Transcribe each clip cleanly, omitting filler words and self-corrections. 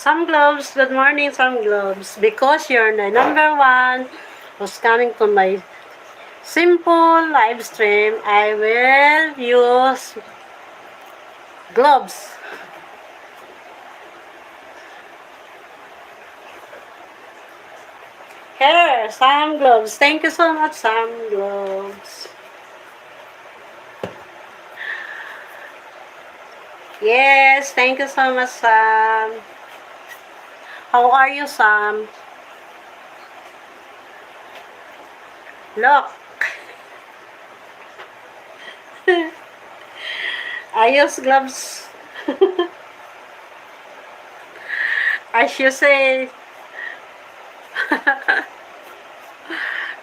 Some Gloves, good morning, Some Gloves. Because you're the number one who's coming to my simple live stream, I will use gloves. Here, Some Gloves. Thank you so much, Some Gloves. Yes, thank you so much, Sam. How are you, Sam? Look. I use gloves. As you say.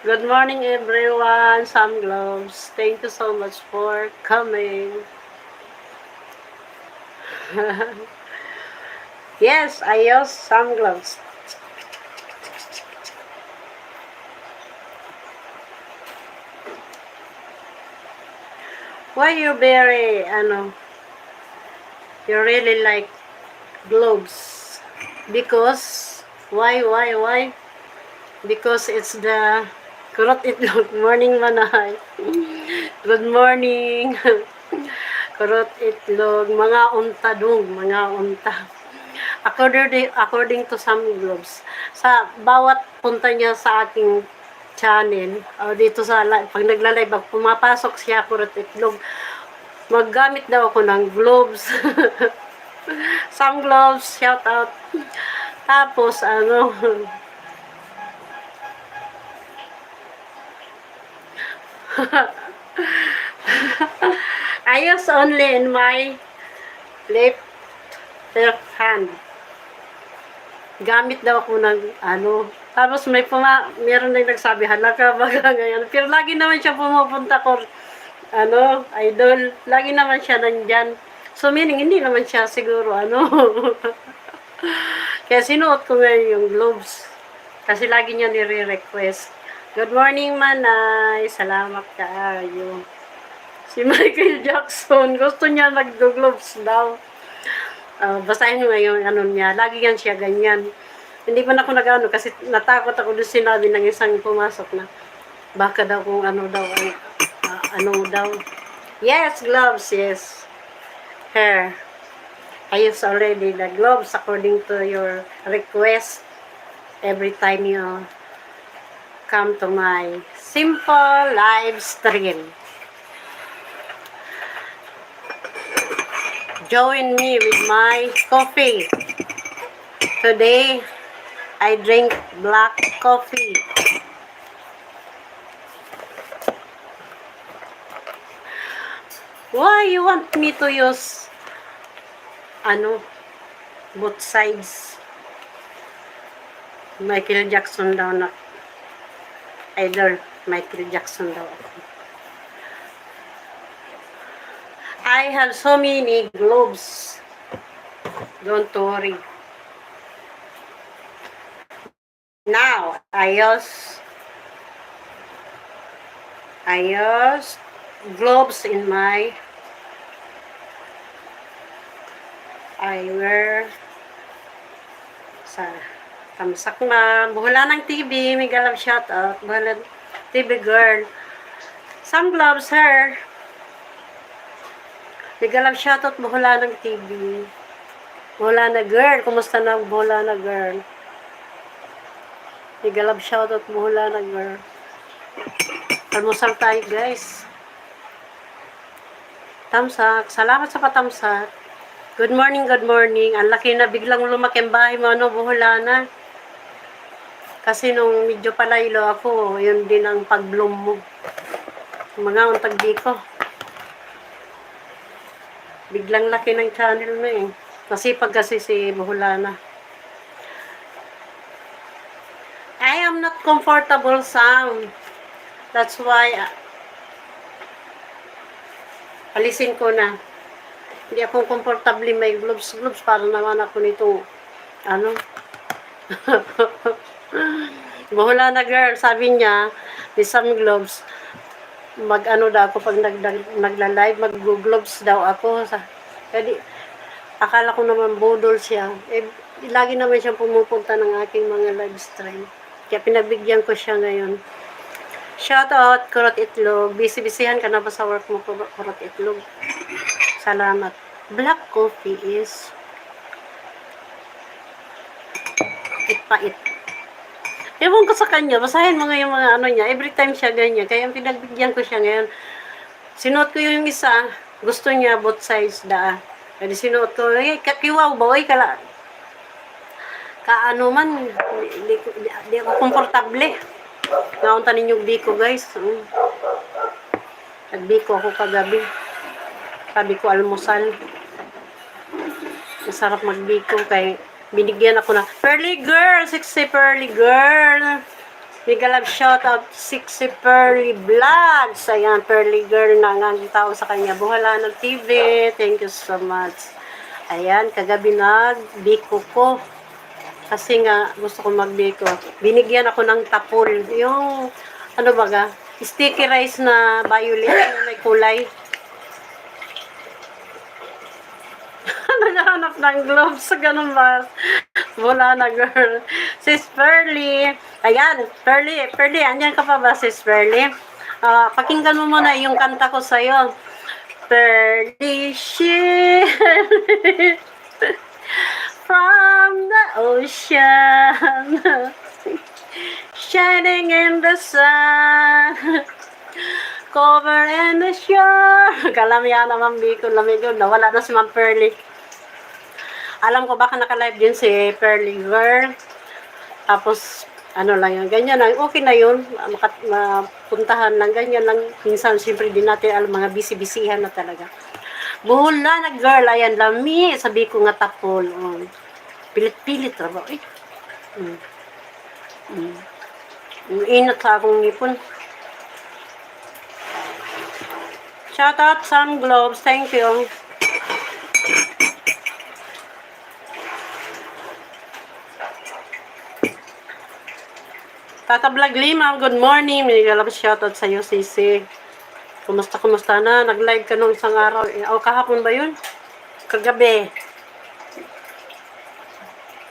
Good morning, everyone. Some Gloves. Thank you so much for coming. Yes, I use some gloves. Why you very, you really like gloves? Because, why? Because it's the kurot itlog. Morning, manay. Good morning. Kurot itlog. Mga unta dong. Mga unta. According to some gloves, sa bawat punta niya sa aking channel, dito sa pag nagla-live ako, pumapasok siya kurot itlog. Maggamit daw ako ng gloves. Some gloves, shout out. Tapos, I use only in my left hand. Gamit daw ako ng tapos meron na nagsabi, halaka baga ngayon. Pero lagi naman siya pumupunta ko, idol. Lagi naman siya nandyan. So meaning, hindi naman siya siguro, Kaya sinuot ko ngayon yung gloves. Kasi lagi niya nire-request. Good morning, Manay. Salamat kaayo. Si Michael Jackson, gusto niya nag-gloves daw. Basahin mo ngayon, niya. Lagi yan siya ganyan. Hindi pa na ako nag-ano kasi natakot ako doon sinabi ng isang pumasok na baka daw kung daw. Yes, gloves, yes. Hair. I use already the gloves according to your request every time you come to my simple live stream. Join me with my coffee. Today, I drink black coffee. Why you want me to use, both sides? Michael Jackson daw na. Idol, Michael Jackson daw ako. I have so many gloves. Don't worry. Now, I use gloves in my, I wear sa tamsak na, buhula ng TV, may galap shout out, buhula TV girl. Some gloves her. Nagalang shoutout buhula ng TV. Buhula na girl. Kumusta na buhula na girl? Nagalang shoutout buhula na girl. Almusal tayo guys. Tamsak. Salamat sa patamsak. Good morning, good morning. Ang laki na biglang lumaki ang bahay mo. Buhula na. Kasi nung medyo palaylo ako, yun din ang pag-bloom mo. Mga untag di ko. Biglang laki ng channel na eh. Masipag kasi si Buhulana. I am not comfortable, Sam. That's why, alisin ko na. Hindi ako comfortable may gloves para naman ako nitong, Buhulana girl, sabi niya, with some gloves, daw ako pag nagla-live, mag-gloves daw ako. Kaya akala ko naman budol siya. Lagi naman siyang pumupunta ng aking mga live stream. Kaya pinagbigyan ko siya ngayon. Shout out, Kurot Itlog. Busy-busyhan ka na ba sa work mo, Kurot Itlog? Salamat. Black coffee is it. Ewan ko sa kanya, basahin mo nga yung mga ano niya. Every time siya ganyan. Kaya pinagbigyan ko siya ngayon. Sinuot ko yung isa. Gusto niya both sides da. Kaya sinuot ko. Kakiwaw ba? Kaano man. Di ako komportable. Naunta ninyo biko guys. Nagbiko ako kagabi. Sabi ko almusal. Masarap magbiko kay binigyan ako na Pearly Girl, sexy Pearly Girl. Mega love shout out sexy Pearly Vlogs. Ayan, Pearly Girl na ang tao sa kanya. Buhala ng TV. Thank you so much. Ayan, kagabi nagbiko ko. Kasi nga, gusto ko magbiko. Binigyan ako ng tapol. Yung, ano baga, sticky rice na violet na may kulay. Naghahanap ng gloves. Ganun ba? Wala na, girl. Sis Pearly. Ayan, Pearly, andyan ka pa ba, Sis Pearly? Pakinggan mo muna yung kanta ko sa'yo. Pearly ship from the ocean, shining in the sun, cover in the shore. Kalamihan naman Bicol, nawala na si Ma'am Pearly. Alam ko baka naka-live din si Pearly Girl. Tapos, ano lang yan, ganyan lang, okay na yun, mapuntahan lang, ganyan lang. Minsan, siyempre din natin, mga busy-busyhan na talaga. Buhol na girl, ayan, lami, sabi ko nga tapol. Pilit-pilit, raba, eh. Inat sa akong ngipon. Shout out some gloves, thank you. Tata Vlog Lima, good morning. May galap shoutout sa iyo, Sisi. Kumusta na? Nag-live ka nung isang araw. Kahapon ba yun? Kagabi.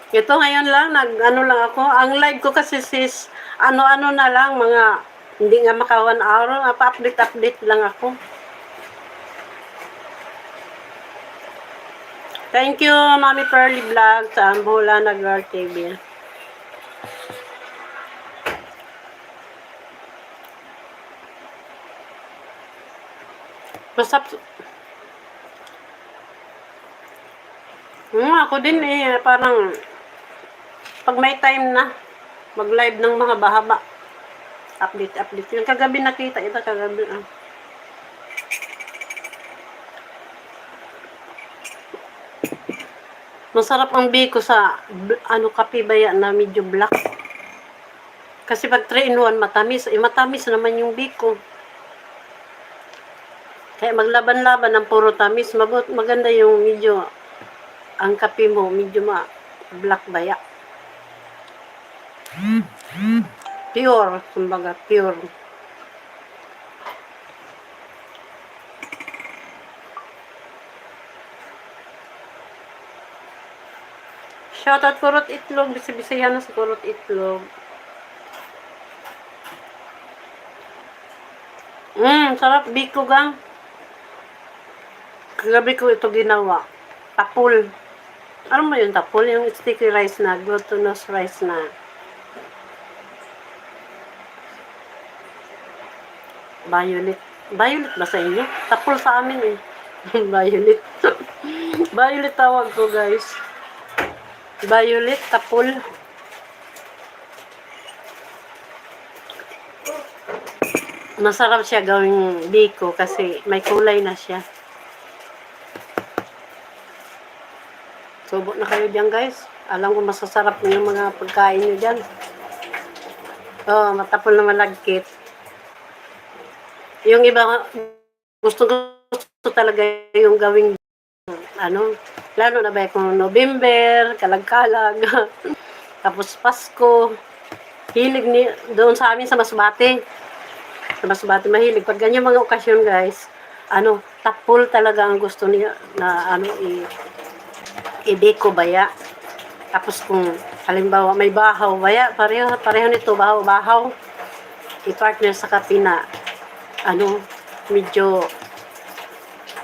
Ito ngayon lang, ano lang ako. Ang live ko kasi sis, ano-ano na lang, mga, hindi nga maka 1 hour, pa-update lang ako. Thank you, Mami Pearly Vlog sa Ambola na Girl TV. Masap. Ako din eh, parang pag may time na mag-live ng mga bahaba. Update. Yung kagabi nakita, ito kagabi. Masarap ang biko sa kape baya na medyo black. Kasi pag 3-in-1 matamis, matamis naman yung biko. Kaya maglaban-laban ng puro tamis, maganda yung medyo, ang kape mo, medyo black baya. Pure, kumbaga, pure. Shoutout Kurot Itlog, bisibisihan na sa Kurot Itlog. Sarap, biko gang. Kagabi ko ito ginawa. Tapol. Ano mo yung tapol? Yung sticky rice na, glutinous rice na. Violet. Violet ba sa inyo? Tapol sa amin eh. Violet. Violet tawag ko guys. Violet, tapol. Masarap siya gawing biko kasi may kulay na siya. Subo na kayo dyan guys. Alam ko masasarap yung mga pagkain nyo dyan. Matapol na malagkit. Yung iba, gusto talaga yung gawing lalo na ba kung November, kalag-kalag, tapos Pasko. Hilig doon sa amin sa Masbate. Sa Masbate mahilig. Pag ganyan mga okasyon guys, tapol talaga ang gusto niya na ibiko baya. Tapos kung halimbawa may bahaw, pareho nito, bahaw, i-partner sa kape na, medyo,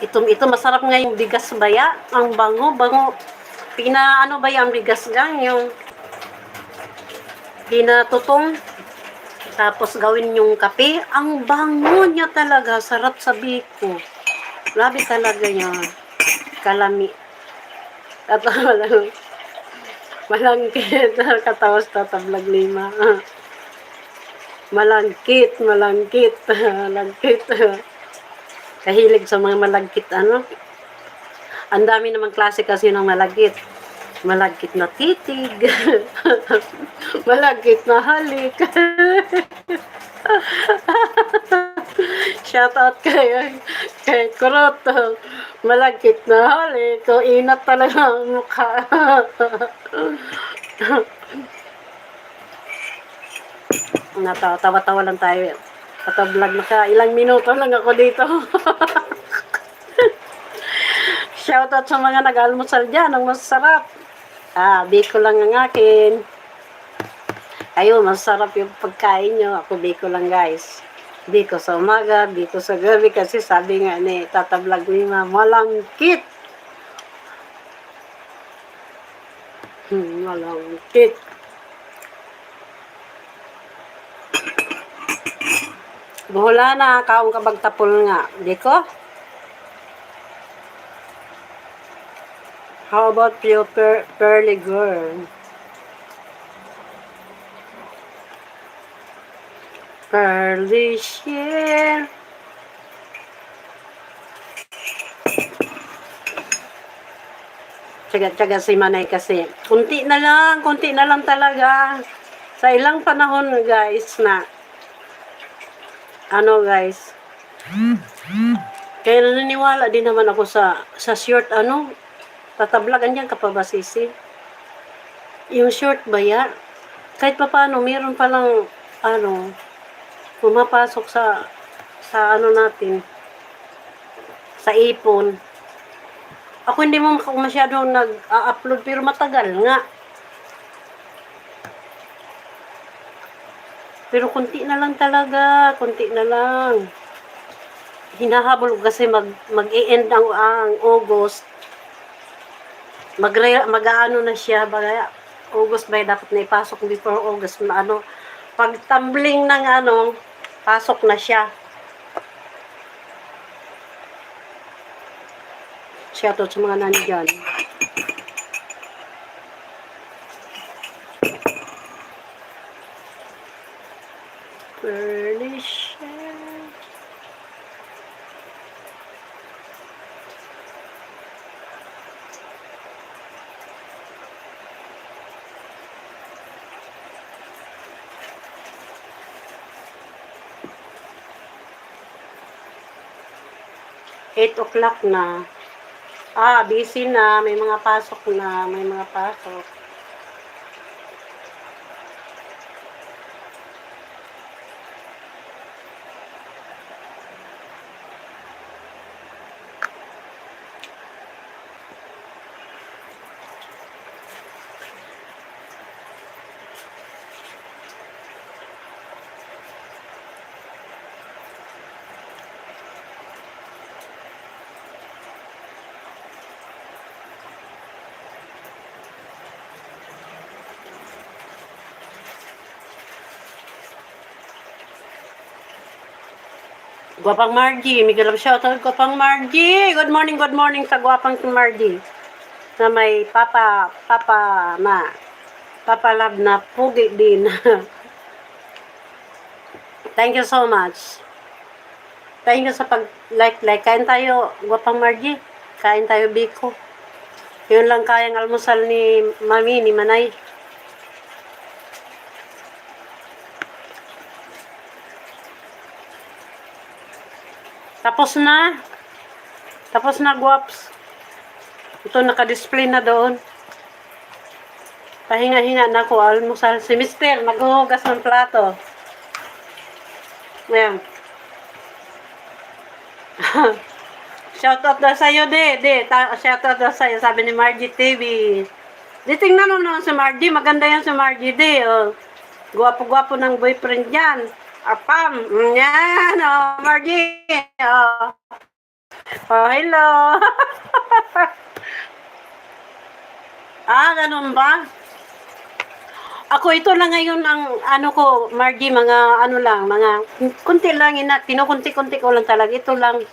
ito masarap nga yung bigas baya, ang bango, ang bigas gang, yung pinatutong, tapos gawin yung kape, ang bango niya talaga, sarap sa biko. Grabe talaga yun. Kalami. At malangkit. Katawas tatablag lima. Malangkit. Malangkit. Kahilig sa mga malagkit, Ang dami namang klase kasi ng malagkit. Malagkit na titig. Malagkit na halik. Shout out kay Kurot. Malagkit na halik. Kung inat talaga ang mukha. Tawa-tawa lang tayo. Patablog na ilang minuto lang ako dito. Shoutout sa mga nag-almusal dyan, ang masarap. Biko lang ang akin. Ayun, masarap yung pagkain nyo. Ako biko lang guys. Biko sa umaga, biko sa gabi. Kasi sabi nga ni Tatablog Lima, malangkit. Malangkit. Buhula na, kaong kabagtapol nga. Biko? How about you, pearly girl? Pearly share. Tsaga-tsaga si Manay kasi. Kunti na lang talaga. Sa ilang panahon, guys, guys. Kaya naniniwala din naman ako sa short, tatablagan yan kapabasisi. Yung short ba ya? Kahit pa paano, meron palang, pumapasok sa natin, sa ipon. Ako hindi mo masyado nag-upload, pero matagal nga. Pero kunti na lang talaga, kunti na lang. Hinahabol kasi mag-e-end ang August. Mag-ano na siya, August ba dapat na ipasok before August, pag tumbling ng pasok na siya. Shoutout sa mga nandyan. Furnish. 8 o'clock na. Busy na. May mga pasok na. May mga pasok. Gwapang Margie, may galap shoutout Gwapang Margie. Good morning sa Gwapang Margie. Na may Papa love na pugi din. Thank you so much. Thank you sa pag-like. Kain tayo, Gwapang Margie. Kain tayo, Biko. Yun lang kayang almusal ni Mami, ni Manay. Tapos na, Guaps. Ito, naka-display na doon. Pahinga-hinga na ako, almusal. Si Mister, naghuhugas ng plato. Ayan. Shoutout daw sa'yo, de. Shoutout daw sa'yo, sabi ni Margie TV. Di tingnan mo naman si Margie. Maganda yan si Margie, di. Oh. Gwapo-gwapo ng boyfriend yan. Apam. Yan, oh, Margie. Oh, oh hello. Ganun ba? Ako ito lang ngayon ang ano ko, Margie, mga ano lang, mga kunti lang, kinukunti-kunti ko lang talaga. Ito lang.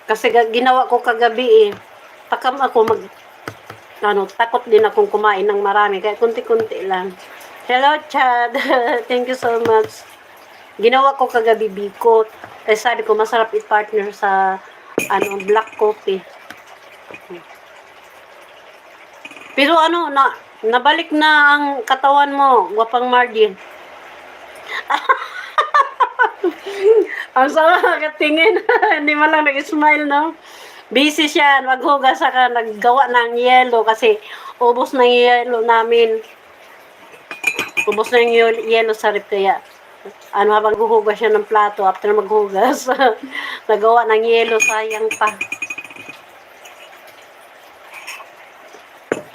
Kasi ginawa ko kagabi eh. Takam ako takot din akong kumain ng marami. Kaya kunti-kunti lang. Hello, Chad. Thank you so much. Ginawa ko kagabi bikot. Eh sabi ko, masarap i-partner sa black coffee. Pero nabalik na ang katawan mo, gwapang Margie. Ang sama katingin. Hindi mo lang nag-smile, no? Busy siya. Maghugas ka, naggawa ng yelo kasi ubos na yung yelo namin. Ubos na yung yelo sa rip kaya. Habang guhugas siya ng plato, after maghugas, nagawa ng yelo, sayang pa.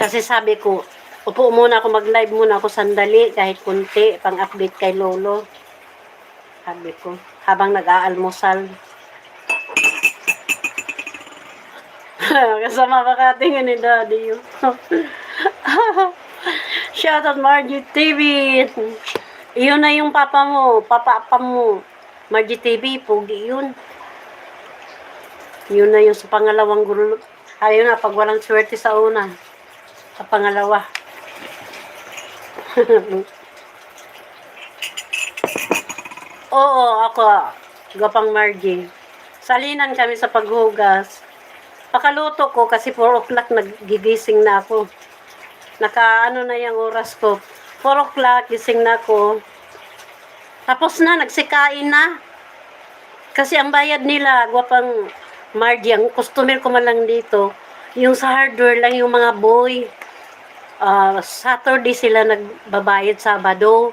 Kasi sabi ko, upo muna ako, mag-live muna ako sandali, kahit kunti, pang-update kay Lolo. Sabi ko, habang nag-aalmusal. Kasama pa katingin ni Daddy yun. Shoutout Margie TV. Iyon na yung papa mo, Margie TV, pogi yun. Yun na yung sa pangalawang guru. Ayun na, pag walang swerte sa una. Sa pangalawa. Oo, ako. Gapang Margie. Salinan kami sa paghugas. Pakaluto ko kasi 4 o'clock nagigising na ako. Na yung oras ko. 4 o'clock, gising na ako. Tapos na, nagsikain na. Kasi ang bayad nila, gwapang Margie, ang customer ko man lang dito, yung sa hardware lang yung mga boy. Saturday sila nagbabayad, Sabado.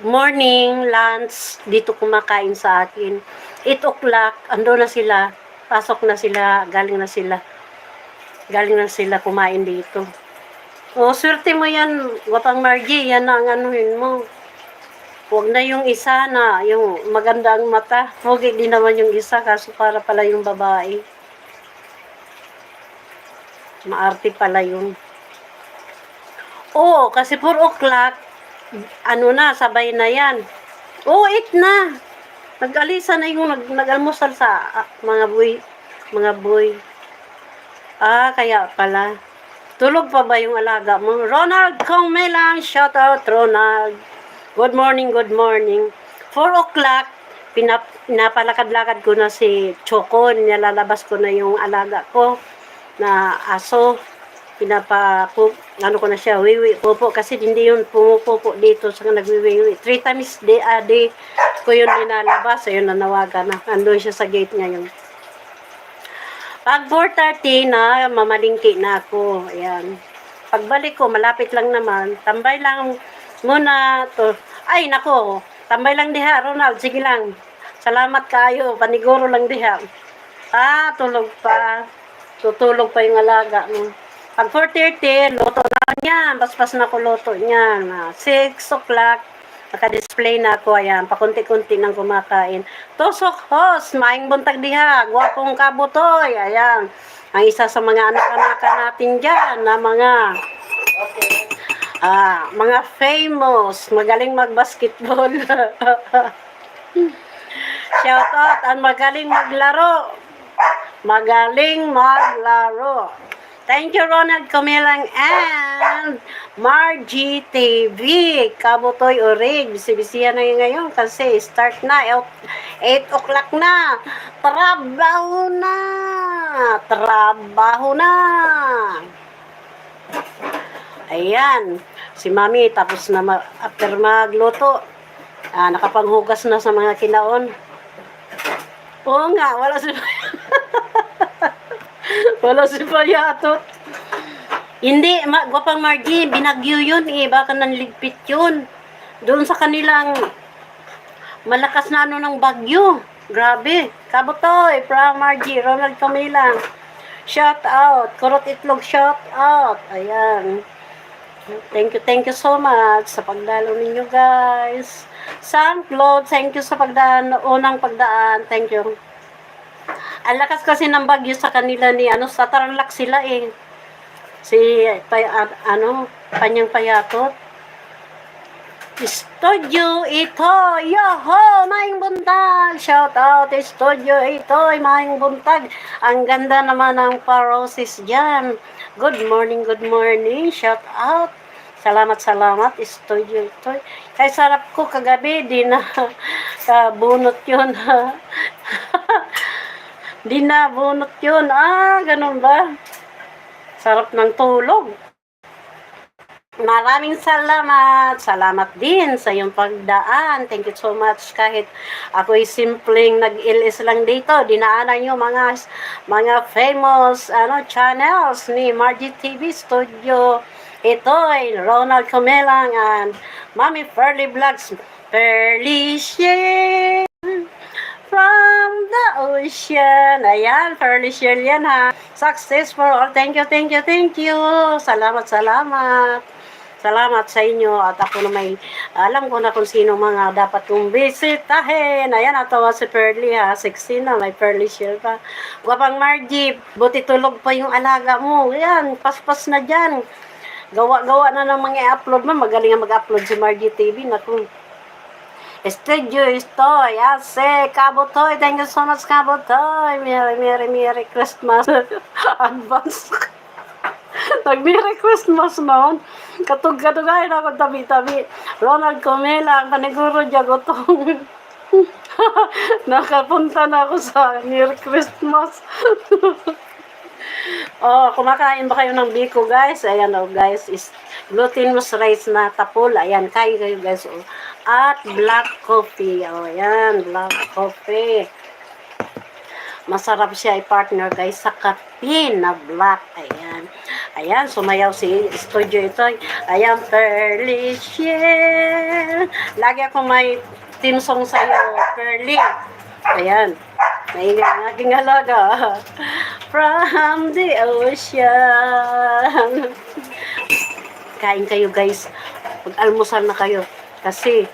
Morning, lunch, dito kumakain sa akin. 8 o'clock, ando na sila. Pasok na sila, galing na sila kumain dito. Swerte mo yan, gwapang Margie, yan ang anuhin mo. Huwag na yung isa na, yung maganda ang mata. Huwag din naman yung isa, kaso para pala yung babae. Maarte pala yun. Kasi 4 o'clock, sabay na yan. 8 na. Nag-alisa na yung nag-almusal sa mga boy. Kaya pala. Tulog pa ba yung alaga mo? Ronald Comelang, shout out Ronald. Good morning. 4 o'clock, pinapalakad-lakad ko na si Choco, nilalabas ko na yung alaga ko na aso. Ko na siya, wiwi, pupo, kasi hindi yun pumupupo dito sa nagwiwi. 3 times a day ko yun inalabas. Ayun, nanawagan na. Andun siya sa gate ngayon. Pag 4:30 na, mamalingki na ako. Ayan. Pagbalik ko, malapit lang naman. Tambay lang muna to. Ay, nako. Tambay lang diha, Ronald. Sige lang. Salamat kayo. Paniguro lang diha. Tulog pa. Tutulog pa yung alaga mo. Pag 4:30, loto na yan. Paspas na ko loto niyan. 6 o'clock, naka-display na ako. Ayan, pakunti-kunti nang kumakain. Tusok host, maing buntag diha. Gwapong kabutoy. Ayan. Ang isa sa mga anak-anak natin dyan na mga famous, magaling mag-basketball. Shout out, ang magaling maglaro. Thank you, Ronald Comelang and Margie TV. Kabutoy Orig. Bisi-bisihan na yun ngayon kasi start na. 8 o'clock na. Trabaho na. Ayan. Si Mami tapos na after magluto. Nakapanghugas na sa mga kinaon. Oo nga, wala si Payatot. Hindi, gwapang Margie, binagyo yun eh. Baka nanligpit yun. Doon sa kanilang malakas na ng bagyo. Grabe. Kabutoy, from Margie, Ronald Comelang. Shout out. Kurot Itlog, shout out. Ayan. Thank you so much sa pagdalo ninyo, guys. Sam Claude, thank you sa pagdaan, unang pagdaan. Thank you. Ang lakas kasi ng bagyo sa kanila ni, sa Tarlac sila eh. Si, Panyang Payatot. Studio Itoy, yoho, maing buntag, shout out, Studio Itoy, maing buntag, ang ganda naman ng parosis dyan, good morning, shout out, salamat, Studio Itoy, kay sarap ko kagabi, di na bunot yun, di na bunot yun, ganun ba, sarap ng tulog. Maraming salamat. Salamat din sa iyong pagdaan. Thank you so much. Kahit ako'y simpleng nag-ilis lang dito, dinaanan nyo mga famous channels ni Margie TV Studio. Ito'y Ronald Comelang and Mami Pearly Vlogs. Pearly Share from the ocean. Ayan, Pearly Share yan ha. Success for all. Thank you. Salamat. Salamat sa inyo at ako na alam ko na kung sino mga dapat kong bisitahin. Ayan, atawa si Pearly ha, 16 na, may Pearly Share pa. Gwapang Margie, buti tulog pa yung alaga mo. Ayan, paspas na dyan. Gawa na ng mga upload mo. Magaling nga mag-upload si Margie TV. Naku. Studio Istoy, Ase, Kabutoy. Thank you so much, Kabutoy. Merry Christmas. Advance. Nag-Merry Christmas noon. Katug-katugay na ako tabi-tabi. Ronald Comela, paniguro dyan ko itong nakapunta na ako sa Merry Christmas. Kumakain ba kayo ng biko, guys? Ayan guys, is glutinous rice na tapol. Ayan, kain kayo guys. At black coffee. Ayan, black coffee. Masarap siya i-partner guys sa kape na black. Ayan, sumayaw si Studio Itoy. Ayan, Pearly Share. Lagi ako may team song sa'yo, Pearly. Ayan, maingay ang aking halaga. From the ocean. Kain kayo guys. Mag-almusal na kayo. Kasi,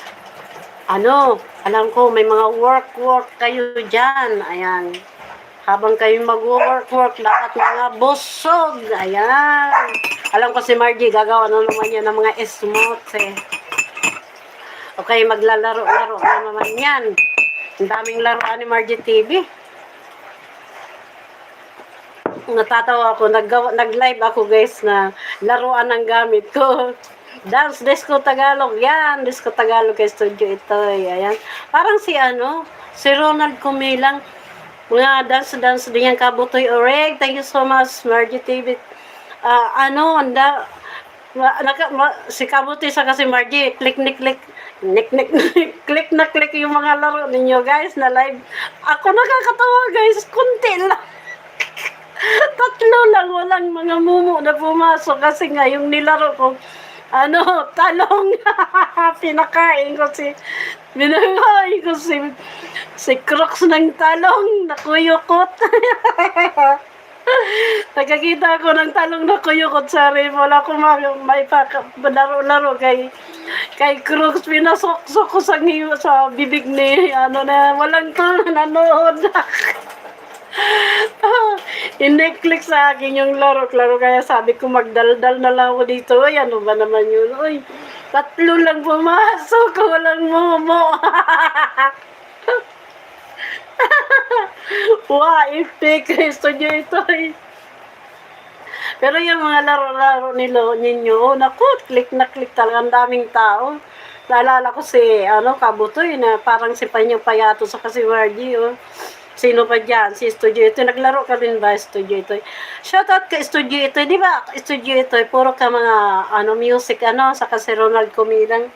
alam ko may mga work kayo dyan. Ayan. Habang kayo mag-work, dapat mga busog. Ayan. Alam ko si Margie, gagawa na naman yan ng mga smooth eh. Okay, maglalaro na naman yan. Ang daming laruan ni Margie TV. Natatawa ako, nag-live ako guys na laruan ng gamit ko. Dance Disco Tagalog. Yan, Disco Tagalog kay Studio Itoy. Ayan. Parang si Ronald Comelang. Mga dance din yan, Kabutoy Oreg. Thank you so much, Margie TV. Si Kabutoy sa kasi Margie, click yung mga laro ninyo guys na live. Ako nakakatawa guys, kunti lang. Tatlo lang, walang mga mumu na pumasok kasi nga yung nilaro ko, talong. Pinakain ko si Crocs ng talong, nakuyukot. Nagkakita ako ng talong na kuyukot sa rin. Wala ko may laro kay Crocs. Pinasok ko sa bibig ni, walang to, nanood. Hindi-click sa akin yung laro kaya sabi ko magdaldal na lang ako dito. Ay, ano ba naman yun? Uy, tatlo lang pumasok, walang momo. Wow, epic Studio Itoy. Pero yung mga laro-laro ninyo, naku, click talaga, ang daming tao. Naalala ko si, Kabutoy na parang si Panyang Payatot sa kasi Margie, Sino pa dyan? Si Studio Itoy. Naglaro ka rin ba, Studio Itoy? Shoutout ka, Studio Itoy. Di ba, Studio Itoy, puro ka mga, music, saka si Ronald Comelang.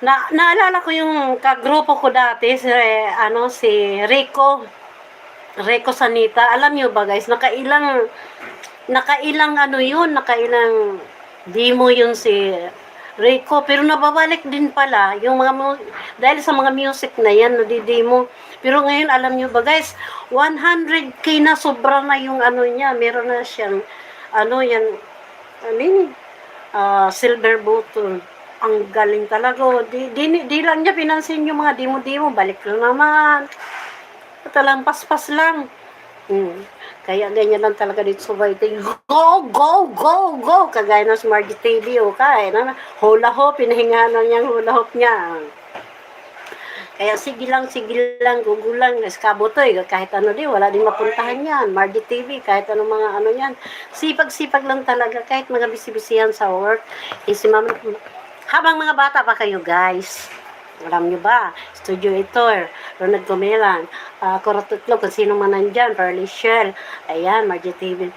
Naalala ko yung kagrupo ko dati, si Rico Sanita. Alam niyo ba, guys, nakailang demo yun si Rico, pero nababalik din pala yung mga dahil sa mga music na yan, nadidemo. Pero ngayon, alam nyo ba guys, 100k na sobra na yung ano niya, meron na siyang, ano yan, ano yun, silver button. Ang galing talaga. Di lang niya pinansin yung mga demo-demo, balik lang naman. Talang paspas lang. Kaya ganyan lang talaga dito sa writing. Go, go, go, go! Kagaya ng Smart TV o kaya na hula hop, pinahingahan na niyang hula hop niya. Kaya sige lang, gugulang, eskabotoy, kahit ano di, wala din mapuntahan yan. Margie TV, kahit ano mga ano yan. Sipag-sipag lang talaga, kahit mga bisibisihan sa work. Si mama, habang mga bata pa kayo guys, alam nyo ba, Studio Editor, Ronald Comelan, Korotutlo, kung sino man nandyan, Pearly Shell, ayan, Margie TV.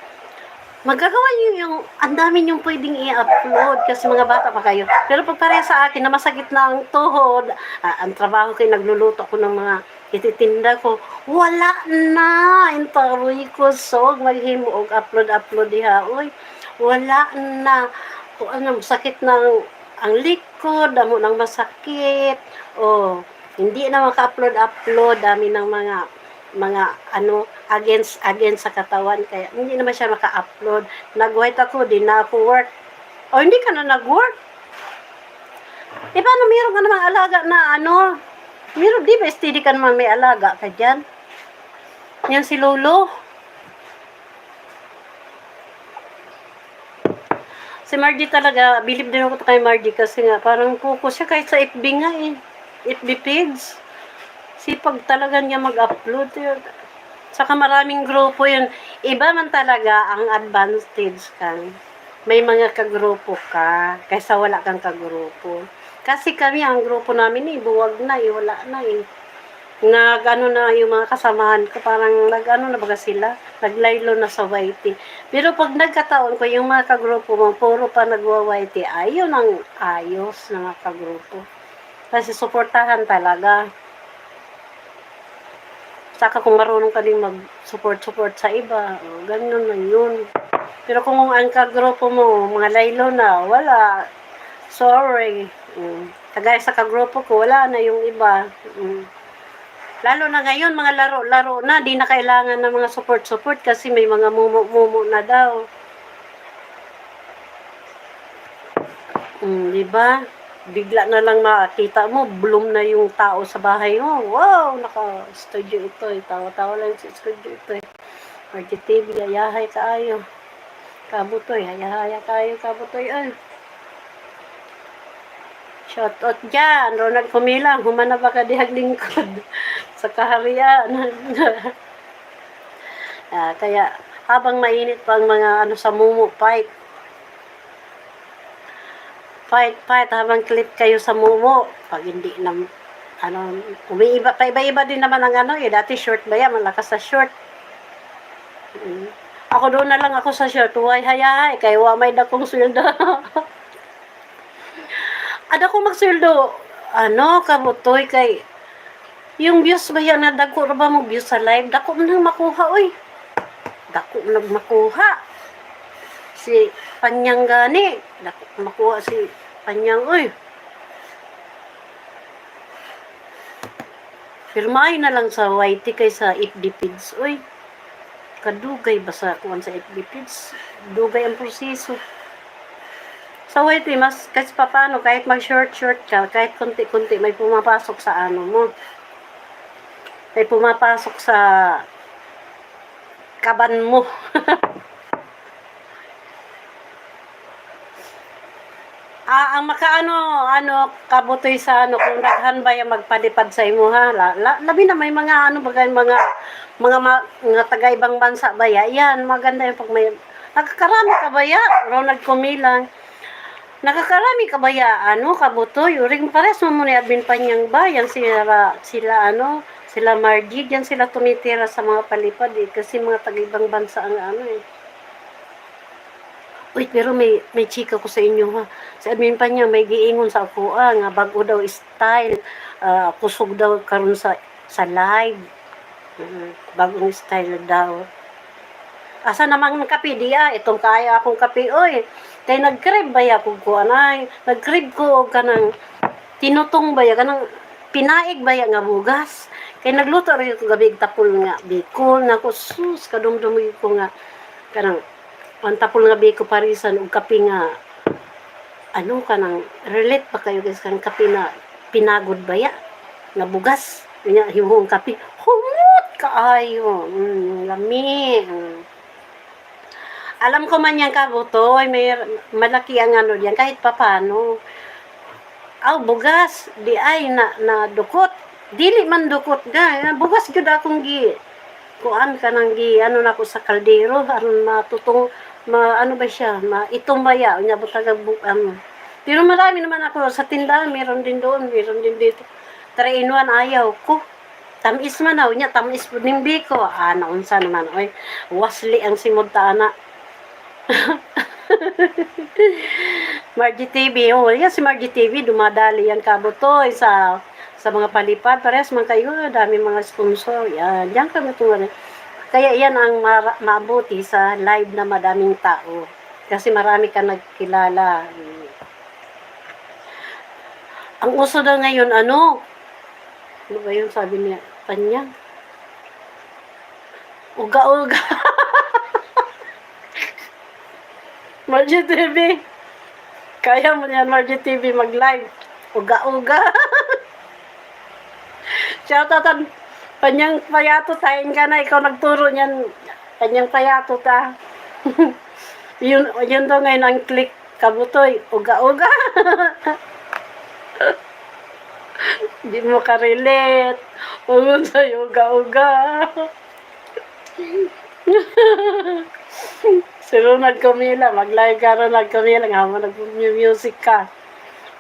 Magagawa nyo yung, ang dami nyo pwedeng i-upload kasi mga bata pa kayo. Pero pag pareha sa akin na masakit na ang tuhod, ang trabaho ko, nagluluto ko ng mga ititinda ko, wala na, intaroy ko, so, maghimo og upload diha, uy, wala na, ano, sakit ng ang likod, damo ng masakit, hindi na maka-upload, dami ng mga ano, against sa katawan, kaya hindi naman siya maka-upload. Nag-white ako, di na ako work. Hindi ka na nag-work? Paano meron ka namang alaga na ano, meron, di ba, steady ka naman may alaga ka dyan? Yan si Lolo. Si Margie talaga, believe din ako kay Margie kasi nga, parang focus siya kahit sa FB nga eh. FB page. Sipag talaga niya mag-upload. Saka maraming grupo yun. Iba man talaga ang advantage kang may mga kagrupo ka kaysa wala kang kagrupo. Kasi kami, ang grupo namin buwag na wala na nag-ano na yung mga kasamahan ko, parang nag-ano na baga sila, naglaylo na sa YT. Pero pag nagkataon ko, yung mga kagrupo mo, puro pa nagwa-YT, ayun ang ayos na mga kagrupo. Kasi suportahan talaga. Saka kung marunong ka din mag-support sa iba, ganun na yun. Pero kung ang kagrupo mo, mga laylo na, wala, sorry. Kagaya sa kagrupo ko, wala na yung iba. Lalo na ngayon, mga laro-laro na, di na kailangan ng mga support kasi may mga mumu na daw. Diba? Bigla na lang makakita mo, bloom na yung tao sa bahay mo. Wow, naka-studio ito. Tawa-tawa lang sa studio ito. Margie TV, hayahay kaayo. Kabutoy, hayahaya kaayo, kabutoy. Shout out dyan, Ronald Comelan, humana ba ka dihag lingkod sa kaharian. Kaya habang mainit pa ang mga ano sa mumu, fight habang clip kayo sa mumu. Pag hindi na ano, umiiba, paiba-iba din naman ang ano dati short ba yan, malakas sa short. Ako doon na lang ako sa short, huway hayay, kay wa may dakong sweldo. Ada ko magsweldo, ano, kabutoy, kay, yung views ba yan, na dako na ba mo views sa live, dako mo nang makuha, oy. Dako mo nang makuha. Si Panyang gani, dako makuha si Panyang, oy. Firmay na lang sa YT kay sa FB feeds, oy. Kadugay ba sa kuwan sa FB feeds? Dugay ang proseso. Sa YT, mas kasi paano, kahit mag-short ka, kahit konti-konti, may pumapasok sa ano mo. May pumapasok sa kaban mo. Ang makaano, kabutoy sa ano, kung daghan ba yung magpadipad sa imo ha, labi na may mga ano bagay, mga taga-ibang bansa ba yan, maganda yung pag may, nakakarami ka ba ya, Ronald Comelan, nakakarami ka ba ya, ano, kabutoy, uring pares mo ni Admin Panyang ba, yan sila Margie, yan sila tumitira sa mga palipad kasi mga taga-ibang bansa ang ano Uy, pero may chika ko sa inyo ha. Si Admin pa niya, may giingon sa ako, nga bago daw style, kusog daw karon sa live. Bagong style daw. Asa namang kape diya, itong kaya akong kape, oy. Kay nag-crave ba ya kung kuha na, nag-crave ko og kanang tinutong ba ya, kanang pinaig ba ya nga bugas. Kay nagluto rin ko gabi tapol nga bikol, nga ko sus, kadumdumi ko nga, kanang, ang tapol nga biko parisan, og kape nga, ano kanang, relate pa kayo guys, kanang kape na pinagod ba ya, nga bugas. Nga, himuhong kape, humot kaayo, lami, Alam ko man yan kabutoy, may malaki ang ano diyan kahit papano. Aw bugas, di ay na dukot. Dili man dukot ga, bugas gyud akong gi. Kuan ka nang gi ano na ko sa kaldero aron matutong ano ba siya, itumbaya unya butag pero marami naman ako sa tindahan, meron din doon, meron din dito. 3 in 1 ayaw ko. Tamis man daw niya, tamis po nimbi ko. Naunsa naman, oy. Wasli ang simod ta ana. Margie TV, yan si Margie TV, dumadali yan kabutoy sa mga palipad. Parehas man kayo, dami mga sponsor. Yan, yan kami tungan. Kaya yan ang mabuti sa live na madaming tao. Kasi marami ka nagkilala. Ang uso daw ngayon, ano ba yun sabi niya? Kanya? Uga-uga. Margie TV. Kaya mo yan, Margie TV, mag-live. Uga-uga. Shoutout ang Panyang Payato, tayin ka na. Ikaw nagturo niyan. Panyang Payato ta. yun daw ngayon ang click. Kabutoy, uga-uga. Hindi mo ka-relate. Ugon sa'yo, uga-uga. Si Ronald Camila, mag-live ka Ronald Camila, nga mo nag-music ka.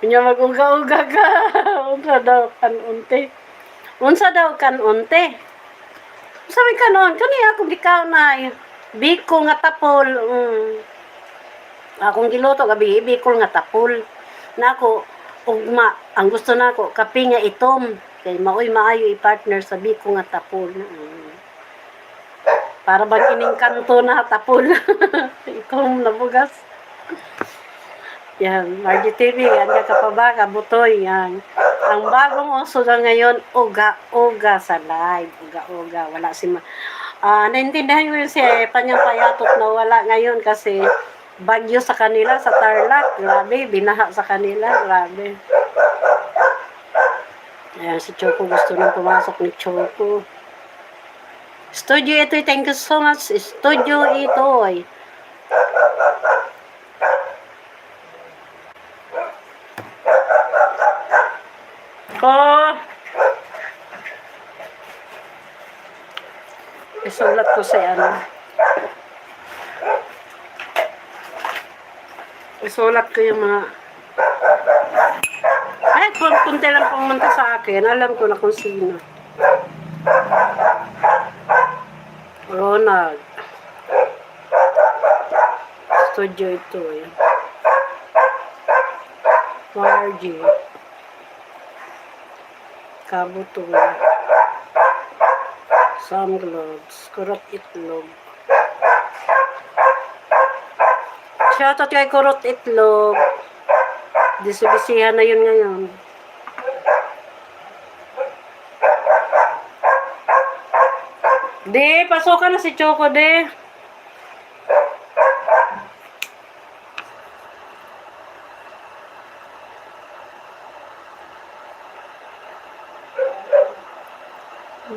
Kanya mag-uga-uga ka. Unsa daw kan-unti. Unsa daw kan-unti. Sabi ka noon, kaniya akong gikaw na biko nga tapol. Akong giluto gabi, biko nga tapol. Na ako, ugma, ang gusto na ako, kape nga itom. Kay maoy maayo i-partner sa biko nga tapol. Para bang ining kanto na tapol. Ikaw nabugas. Yan, Margie TV, yan ka pa ba, kabutoy, yan. Ang bagong uso na ngayon, uga-uga sa live. Uga-uga, wala si naintindihan ko yun si Panyang Payatot na wala ngayon kasi bagyo sa kanila, sa Tarlac. Grabe, binaha sa kanila, grabe. Ayan, si Choco gusto nang pumasok ni Choco. Studio Itoy, thank you so much. Studio Itoy. Isulat ko sa isulat ko yung mga kunti lang pumunta sa akin. Alam ko na kung sino. Ronald. Studio Itoy. Margie. Kabutoy. Sam Gloves. Kurot Itlog. Shoutout kay Kurot Itlog. Disibisihan na yun ngayon. De, pasokan na si Choco, de.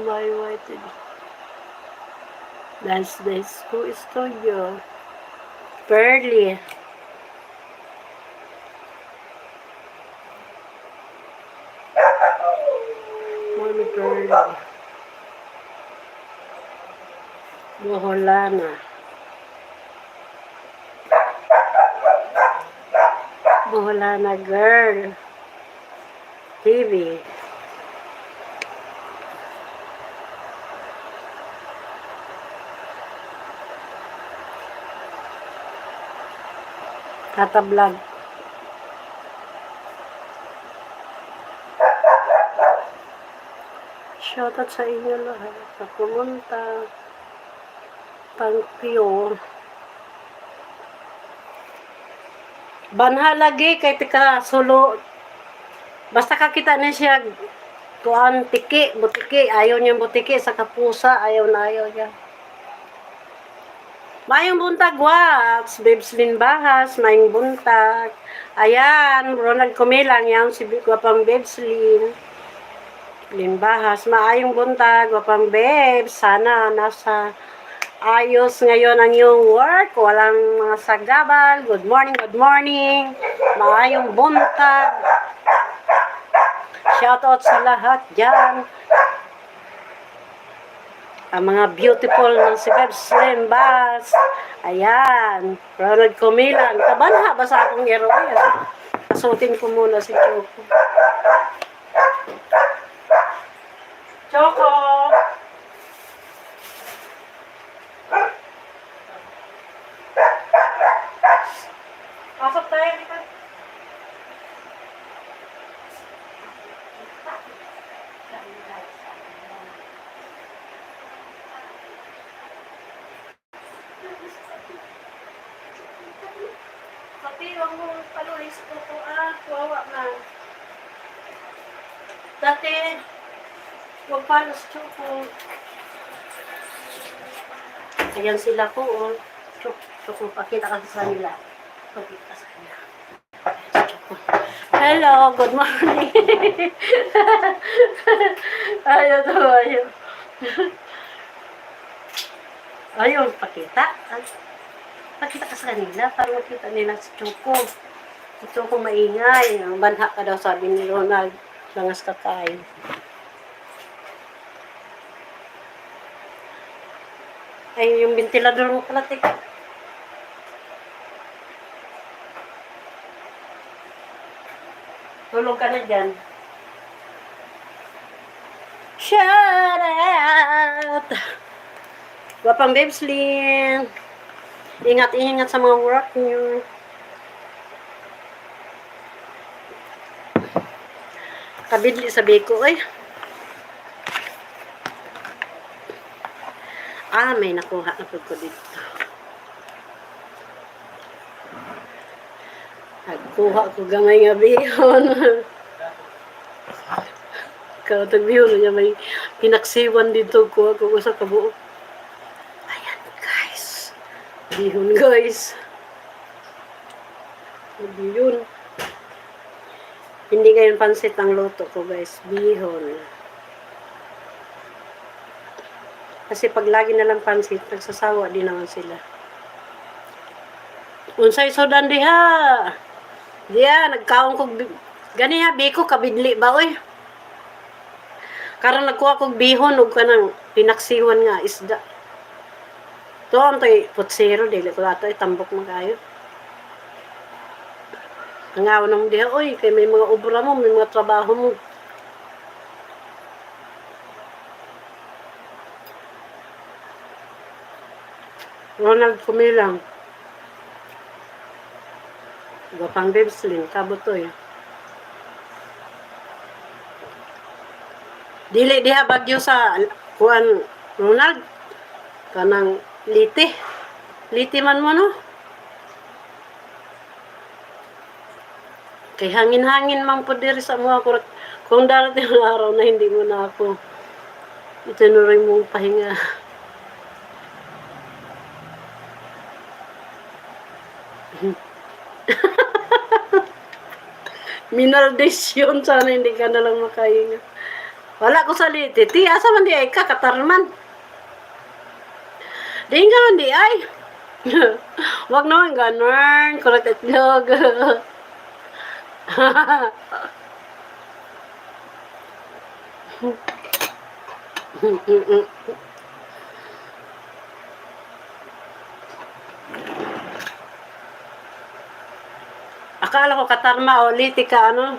My white. That's the school studio. Pearly. Mommy Pearly. Boholana. Boholana Girl. TV. Tata Vlog. Shoutout sa inyo lahat sa pumunta. Pangpyo. Banha lagi kay tika solo. Basta kakita na siya kuan butiki, ayaw niya butiki sa kapusa, ayaw na ayaw niya. Mayong buntag wax, Babes Lynn Bahas, mayong buntag. Ayan, Ronald Kumilang, yan si Gwapang Babes Lynn Bahas, maayong buntag, Gwapang Babes. Sana nasa ayos ngayon ang iyong work, walang mga sagabal. Good morning. Maayong buntag. Shoutout sa lahat dyan. Ang mga beautiful ng si Babes Lynn Bahas. Ayan, Ronald Kumilang. Kabanha ba sa akong heroin? Pasutin ko muna si Choco. Choco! Pasok tayo dito. Pati, wag mo palulis ko po. Wawa na. Dati, wag palos Choco. Ayan sila po. Choco, pakita ka sa kanila. Pakita sa kanila. Hello, good morning. Ayaw to, ayaw. Ayaw, pakita. Pakita ka sa kanila para makita nila si Choco. Si Choco maingay. Ang banha ka daw, sabi ni Ronald. Langas kakain. Ay, yung ventilador mo pala, teka. Tulog ka na dyan. Shout out! Gwapang Babes Lynn. Ingat sa mga work niyo. Kabidli sabi ko, ay. May nakuha na po ko dito. Nagkuha ko gamay nga bihon. Kautag bihon niya may pinaksiwan dito. Kuha ko sa kabuok. Ayan guys. Bihon guys. Bihon. Hindi ngayon pansit ang luto ko guys. Bihon. Kasi pag lagi na lang pansit, nagsasawa din naman sila. Unsay sodan diha. Diya, nagkaon ko, gani ha, biko, kabidli ba, oy. Karon nagkuha kong bihon, o kanang pinaksiwan nga, isda. Ito, ang to'y putsero, dili ko ato, tambok magayo. Nangaw na mo diha, oy, kay may mga obra mo, may mga trabaho mo. Ronald Kumilang. Gwapang Babes Lynn, kabutoy. Dili diha bagyo sa kuan Ronald. Kanang liti. Liti man mo no. Kay hangin-hangin man po diri sa mga kurat. Kung darating ang araw na hindi mo na ako itinuloy mong pahinga. Minaldesyon, sana hindi ka na lang makahinga. Wala ko sa liti. Ti, asa man di ay ka, katarman. Di nga man di ay. Wag naman ganun. Kurat itlog. Akala ko katarma o liti ka ano.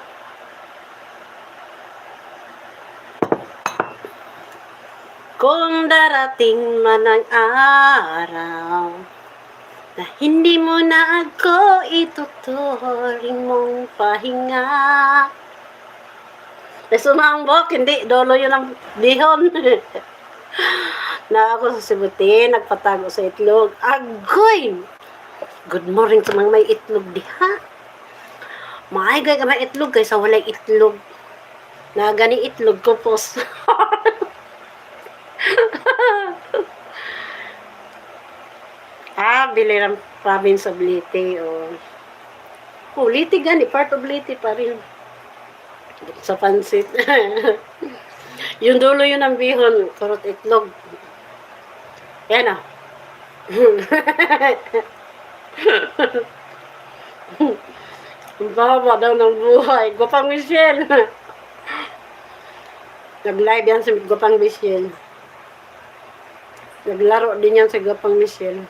Kung darating man ang araw na hindi mo na ako ituturing mong pahinga. Sumambok, hindi, dolo yun ang bihon. Na ako sa sibuti, nagpatago sa itlog. Agoy! Good morning sa mga may itlog diha. Maayagay ka may itlog kaysa walay itlog. Na gani itlog ko po. Bili ng province of Leyte. Leyte gani, part of Leyte pa rin. Sa pansit. Yung dulo yun ang bihon, kurot itlog. Yan ah. Ang baba daw ng buhay. Gopang Michelle. Nag-live yan sa Gopang Michelle. Naglaro din yan sa Gopang Michelle.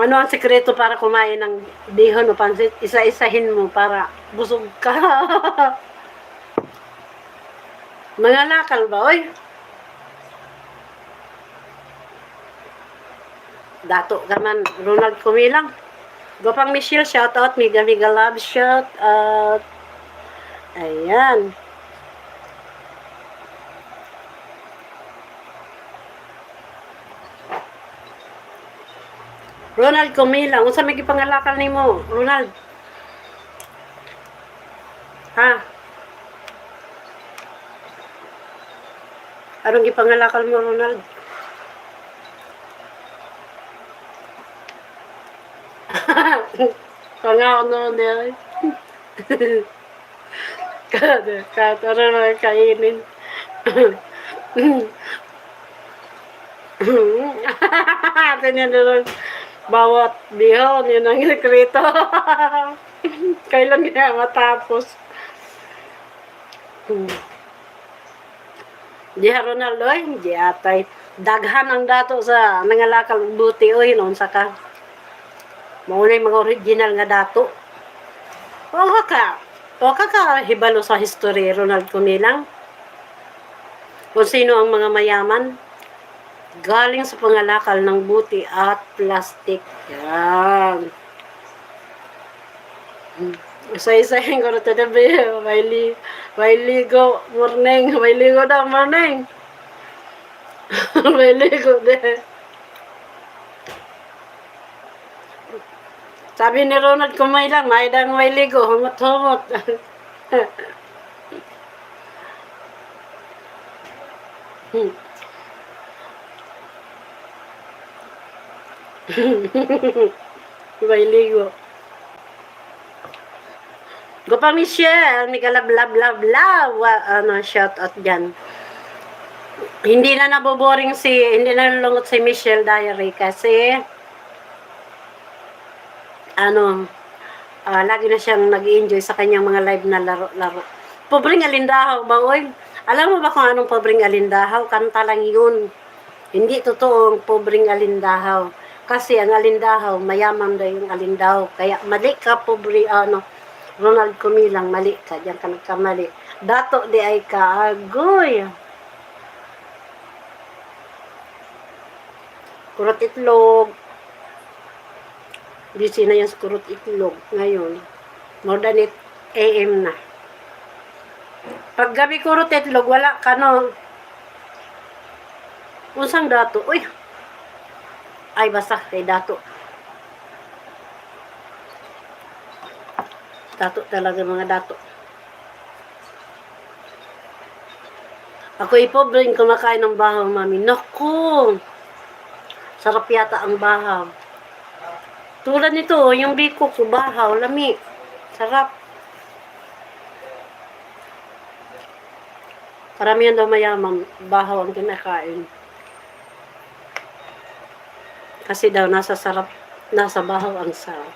Ano ang sekreto para kumain ng bihon o pansit? Isa-isahin mo para busog ka. Mga lakal ba, oy? Dato ka man, Ronald Kumilang. Gopang Michelle, shout out. Miga Love, shout out. Ayan. Ronald Kumilang, unsa may gipangalakal nimo, Ronald? Ha? Anong gipangalakal mo, Ronald? Pangako noon yan. Kada na kainin. Ganyan na bawat bihon, yun ang sekreto. Kailan kaya matapos? Diha Ronaldo, di atay. Daghan ang dato sa nangalakal buti o hinunsa ka. Maunay mga original nga dato. O ka hibalo sa history, Ronald Kumilang. Kung sino ang mga mayaman, galing sa pangalakal ng buti at plastic. Yan. Isa-isahin ko na ito na may ligo morning. May ligo na morning. May ligo na. Sabi ni Ronald Kumilang, may ligo. Humot-humot. May ligo. Gopang Michelle, may kalab love. Shout out dyan. Hindi na nalulungot si Michelle Diary kasi lagi na siyang nag-enjoy sa kanyang mga live na laro. Pobreng alindahaw ba, oy? Alam mo ba kung anong pobreng alindahaw? Kanta lang yun. Hindi totoong pobreng alindahaw. Kasi ang alindahaw, mayaman daw yung alindahaw. Kaya mali ka, pobre, Ronald Kumilang, mali ka. Diyan ka nagkamali. Dato di ay kaagoy. Kurot itlog. Busy na yan sa kurot itlog. Ngayon, more than 8 AM na. Pag gabi kurot itlog, wala ka no. Unsang dato? Uy! Ay, basta kay dato. Dato talaga mga dato. Ako ipobring kumakain ng bahaw, mami. Naku! Sarap yata ang bahaw. Tulad nito, yung biko ko, bahaw, lami. Sarap. Karamihan daw mayaman, bahaw ang kinakain. Kasi daw nasa bahaw ang sarap.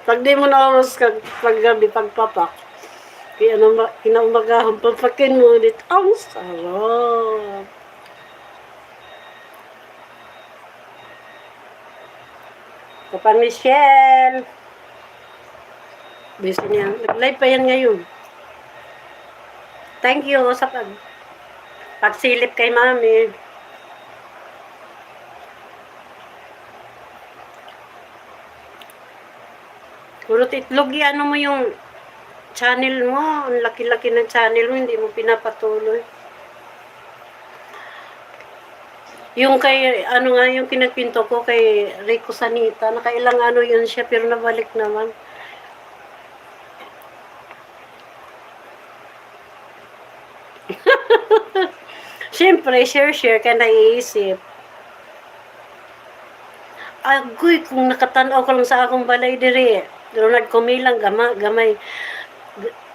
Pag di mo nawas paggabi, pagpapak, kinaumagahon, papakin mo ulit, ang sarap. Kapag Michelle, busy niya. Nag-live pa yan ngayon. Thank you sa pagsilip kay mami. Kurot itlog, ano mo yung channel mo, ang laki-laki ng channel mo, hindi mo pinapatuloy. Yung kay, ano nga, yung pinagpinto ko kay Rico Sanita, nakailang ano yun siya, pero nabalik naman. Siyempre, share ka naiisip. Agoy, kung nakatanaw ko lang sa akong balay dire, Ronald Kumilang, gamay.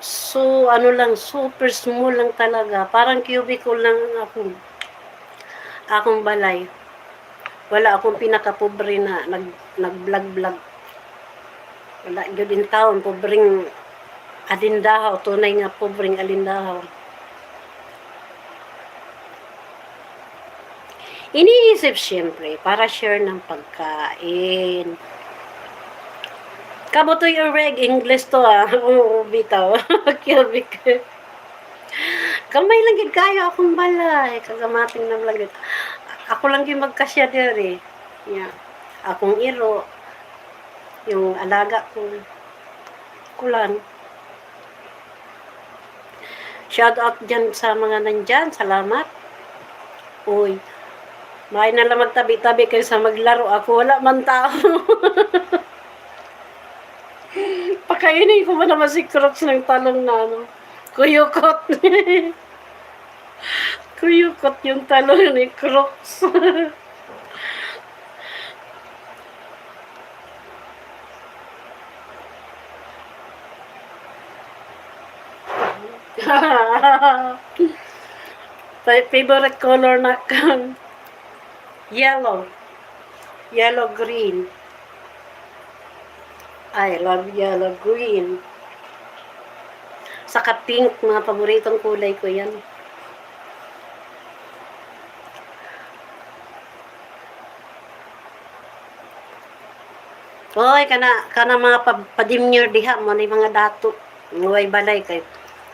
So, ano lang, super small lang talaga. Parang cubicle lang akong balay. Wala akong pinakapobre na nag-vlog. Wala yun din taon, pobreng alindahaw, tunay nga pobreng alindahaw. Iniisip siyempre, para share ng pagkain. Kabutoy reg, English to Oo, bitaw. Cubic. Kamay lang gid kayo akong balay. Kagamating na lang gid. Ako lang yung magkasya dere. Yeah. Akong iro. Yung alaga ko. Kulan. Shout out dyan sa mga nandyan. Salamat. Uy. May na lang magtabi-tabi kayo sa maglaro. Ako wala man tao. Pakainin ko ba naman si Crocs ng talong na ano. Kuyukot. Kuyukot yung talong ni Crocs. Favorite color na kan yellow green. I love yellow green. Saka pink, mga paboritong kulay ko yan. Oy, kana mga padimnyer diha mo ni mga dato. Nguway balay kay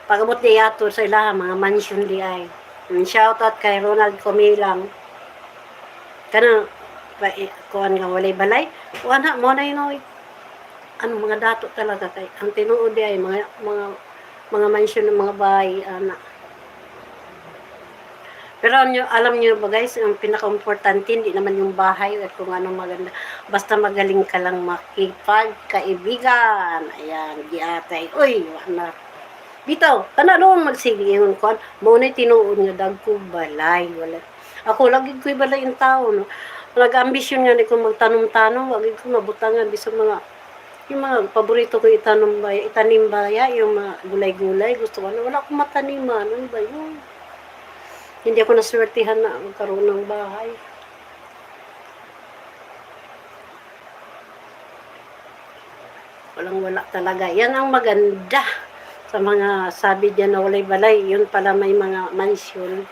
pagabot di ato sa ilaha mga mansion di ay. Shout out kay Ronald Comilang. Kana kuan nga walay balay. Wala mo na yun ano mga dato talaga kay ang tinuod di ay mga mansion ng mga bahay ana. Pero alam nyo ba guys, ang pinaka-importante hindi naman yung bahay at kung anong maganda. Basta magaling ka lang makipagkaibigan. Ayan, di atay. Uy, wala. Bitaw, kana doon magsige yun ko. Muna tinuod nga dagko balay. Wala. Ako, lagi ko'y balay yung tao. No? Nag-ambisyon nga ni kung magtanong-tanong, lagi ko mabutangan. Bisag yung mga paborito ko itanim baya, yung mga gulay-gulay. Gusto ko na, wala akong mataniman. Ano ba yun? Hindi ako naswertihan na magkaroon ng bahay. Walang-wala talaga. Yan ang maganda sa mga sabi dyan na walay balay. Yun pala may mga mansion.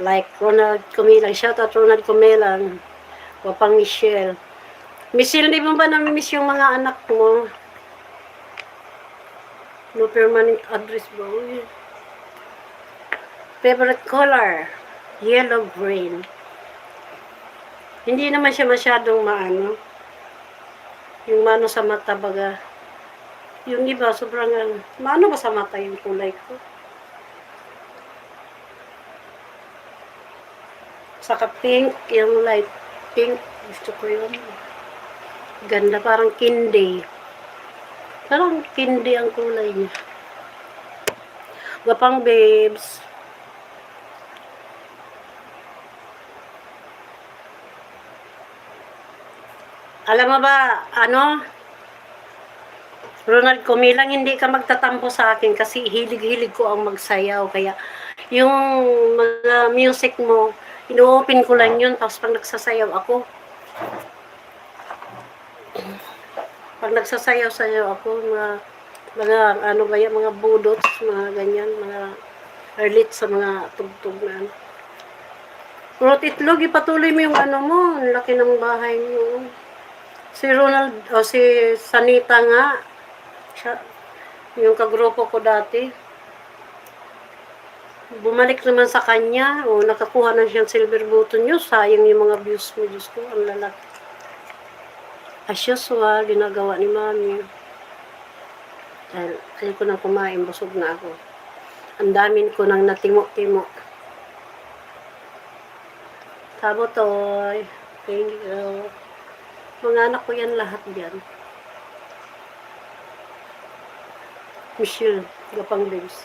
Like Ronald Comilang. Shout out Ronald Comilang. Wapang Michelle. Michelle, di mo ba nami-miss yung mga anak mo? No permanent address ba? Favorite color, yellow green. Hindi naman siya masyadong maano. Yung mano sa mata baga. Yung iba sobrang maano ba sa mata yung kulay ko. Saka pink, yung light pink. Gusto ko yun. Ganda, parang kindi. Parang kindi ang kulay niya. Gapang babes. Alam mo ba, Ronald Comilang, hindi ka magtatampo sa akin kasi hilig-hilig ko ang magsayaw. Kaya, yung mga music mo, ino-open ko lang yun. Tapos pag nagsasayaw ako, ako, mga budots, mga ganyan, mga earlit sa mga tugtog na ano. Rot itlog, ipatuloy mo yung mo, ang laki ng bahay mo. Si Ronald, si Sanita nga, siya, yung kagrupo ko dati, bumalik naman sa kanya, nakakuha na siyang silver button nyo, sayang yung mga views mo, Diyos ko, ang lalaki. As usual, ginagawa ni Mami. Dahil ayaw ko nang kumain, busog na ako. Ang dami ko nang natimo-timo. Tabotoy. Thank you. Mga anak ko yan lahat diyan. Michelle, Gapang Babes.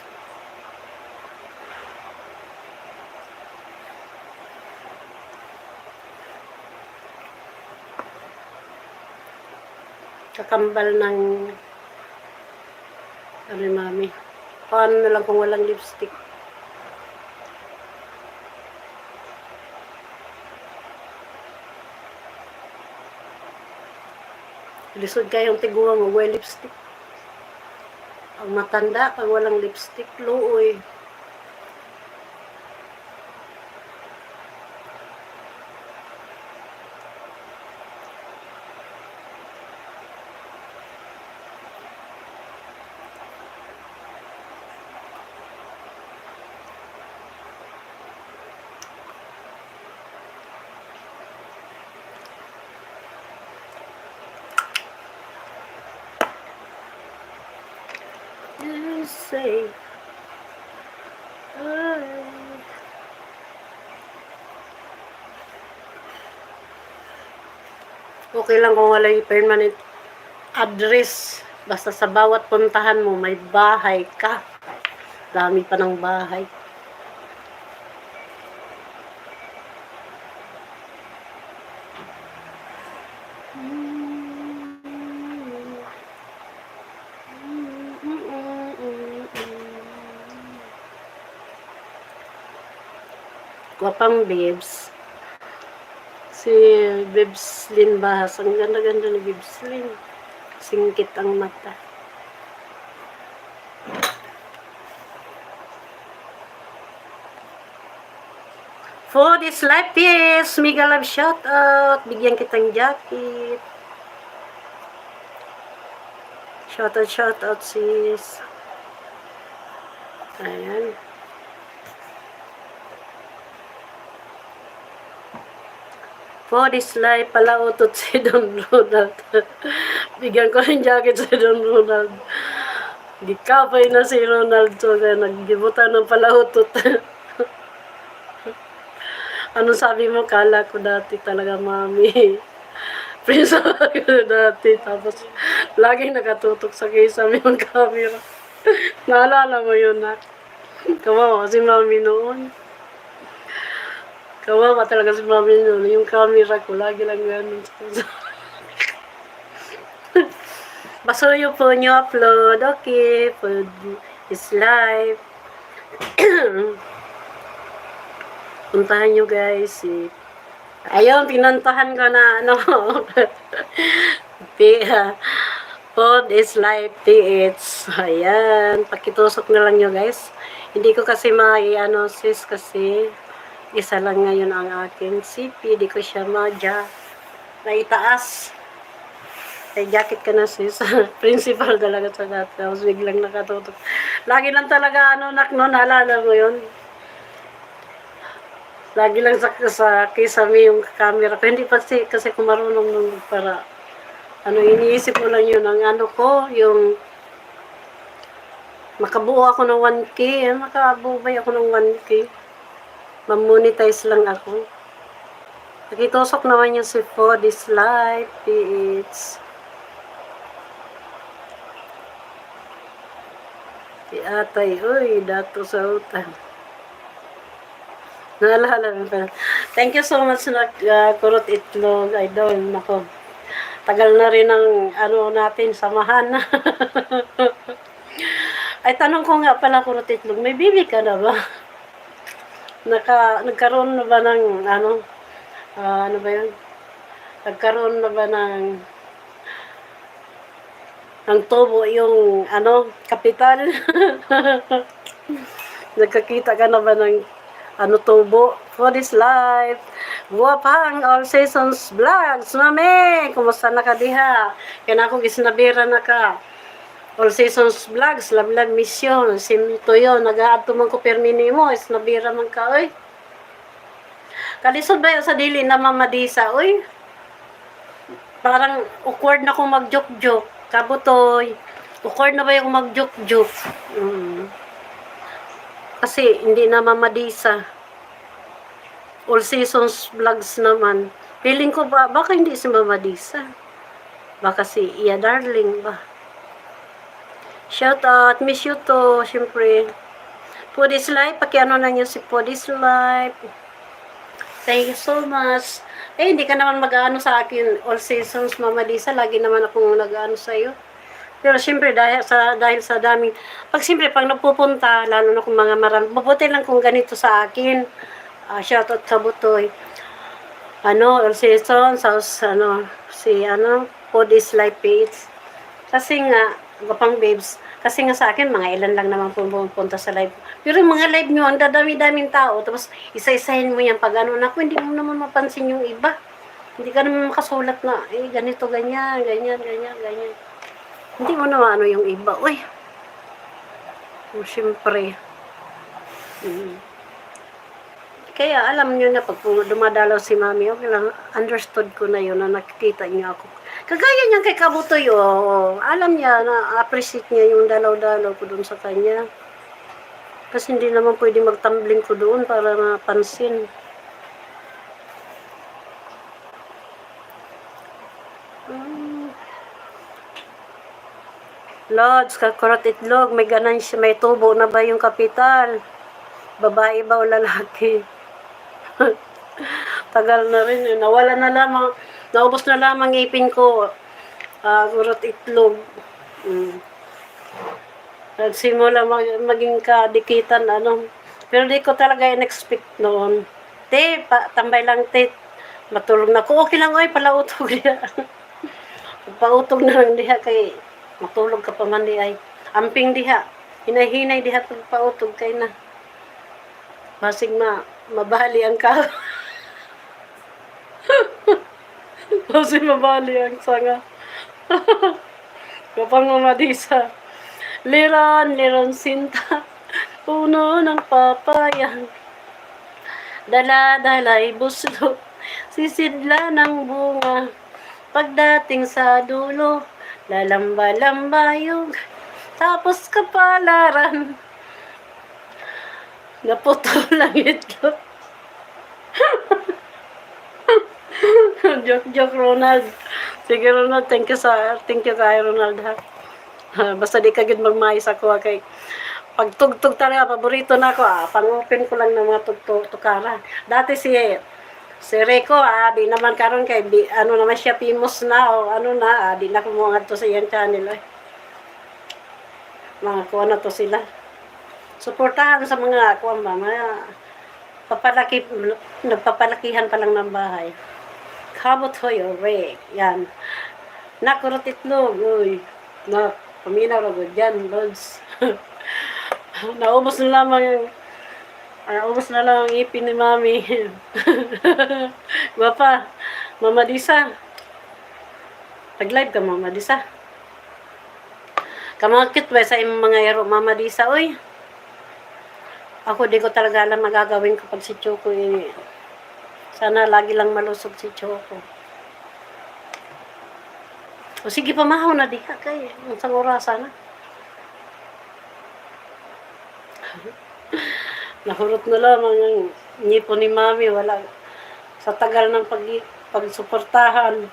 Kakambal ng ano mami. Paano na lang kung walang lipstick? Lisod kayong tiguang mag lipstick. Ang matanda pag walang lipstick, luoy. Say, okay lang kung wala yung permanent address. Basta sa bawat puntahan mo, may bahay ka. Dami pa ng bahay. Gwapang Babes. Si Babes Lynn Bahas. Ang ganda-ganda ni Babes Lynn. Singkit ang mata. For this life is mega love shout out. Bigyan kitang jacket. Shout out sis. Ayan. For this life, pala utot si Don Ronald. Bigyan ko ng jacket si Don Ronald. Gikapay na si Ronald. So, naggibutan ng pala utot. Anong sabi mo? Kala ko dati talaga, mami. Prince ko dati. Tapos, laging nakatutok sa kisame yung camera. Naalala mo yun, nak? Kawawa si mami noon. Kawawa talaga si mami noon. Yung camera ko, lagi lang ganun. Basuyo po nyo upload. Okay. For this live. Puntahan nyo guys. Ayun, pinuntahan ko na ano. Food is life PH. Ayan. Pakitusok na lang nyo guys. Hindi ko kasi ano sis kasi isa lang ngayon ang aking CP. Di ko siya naitaas. Ay, jacket ka na sis. Principal talaga sa dati. Tapos biglang nakatutok. Lagi lang talaga ano nak no. Naalala mo yun. Lagi lang sa kisame yung camera ko. Hindi pa kasi kumarunong nung para ano, iniisip ko lang yun ang ano ko, yung makabuo ako ng 1K. Makabuo ba ako ng 1K? Mamonetize lang ako. Nakitusok naman yung si For This Life PH. Si Atay, uy, dato sa utang. Naalala mo pa. Thank you so much na Kurot Itlog, idol. Nako. Tagal na rin ang ano natin, samahan. Ay, tanong ko nga pala, Kurot Itlog, may bibi ka na ba? Nagkaroon na ba ng ano ba yun? Nagkaroon na ba ng tubo yung ano, kapital? Nagkakita ka na ba ng ano tubo? For this life. Guwapang all seasons vlogs. Mami, kumusta na ka diha? Kaya ako gisnabira na ka. All seasons vlogs, love mission. Simto yun, nag-aabto man ko permini mo. Isnabira man ka, oy. Kalisod ba yun sa dili na mamadisa, oy? Parang awkward na kung mag-joke-joke. Kabutoy. Awkward na ba yung mag-joke-joke? Kasi hindi na mamadisa. All seasons vlogs naman. Feeling ko ba, baka hindi si Mama Disa. Baka si Iya Darling ba. Shout out, miss you to, syempre. Foodies Life, pakiano na niyo si Foodies Life. Thank you so much. Eh, hindi ka naman mag-ano sa akin all seasons, Mama Disa. Lagi naman akong nag-ano sa'yo. Pero siyempre, dahil sa daming, pag nagpupunta, lalo na kung mga marami, mabuti lang kung ganito sa akin. Shoutout sa Butoy. All seasons, Foodies Life page. Kasi nga, gapang babes, kasi nga sa akin, mga ilan lang naman pumunta sa live. Pero yung mga live nyo, ang dadami-daming tao, tapos isa-isahin mo yan pag naku, hindi mo naman mapansin yung iba. Hindi ka naman makasulat na, ganito, ganyan. Hindi mo naman yung iba. Uy, siyempre. Kaya alam nyo na pag dumadalaw si Mami, okay lang, understood ko na yun na nakikita niya ako. Kagaya niya kay Kabutoy, alam niya na appreciate niya yung dalaw-dalaw ko doon sa kanya. Kasi hindi naman pwede magtumbling ko doon para mapansin. Lods, kakurot itlog, may ganansya, may tubo na ba yung kapital? Babae ba o lalaki? Tagal na rin, nawala na lamang, naubos na lamang ipin ko. Kurot itlog. Nagsimula maging kadikitan, Pero di ko talaga in-expect noon. Tambay lang, matulog na ko. Okay lang, palautog diha. Pautog na lang diha kay matulog ka pa man di ay. Amping diha. Hinay-hinay diha pautog kay na. Masig mabali ang ka. Masig mabali ang sanga. Kapang Mama Disa. Liron sinta. Puno ng papaya. Dala-dala'y buslo. Sisidla ng bunga. Pagdating sa dulo, lalamba-lambayog. Tapos kapalaran. Naputol lang ito. Joke, Ronald. Sige, Ronald, thank you kay Ronald, ha. Basta di ka gud magmayos ako, kay pagtugtog talaga, paborito na ako, pang-open ko lang ng mga tukara. Dati si Rico, di naman karon kay, naman siya famous na, di na kumungan to sa iyang channel, Mga kuha na to sila. Suportahan sa mga nagpapalakihan pa lang ng bahay. Kabutoy, Rick, yan. Nakurot itlog, paminaw na gud yan, Lods. Naubos na lamang ang ipin ni Mami. Guwapa, Mama Disa. Pag-live ka, Mama Disa. Kamakit ba sa imong mga ero, Mama Disa, oy. Ako di ko talaga alam magagawin kapag si Choco, sana lagi lang malusog si Choco. O sige, pamahaw na di ka kay isang orasan na. Nahurot na lamang ang ngipo ni Mami, wala sa tagal ng pagsuportahan.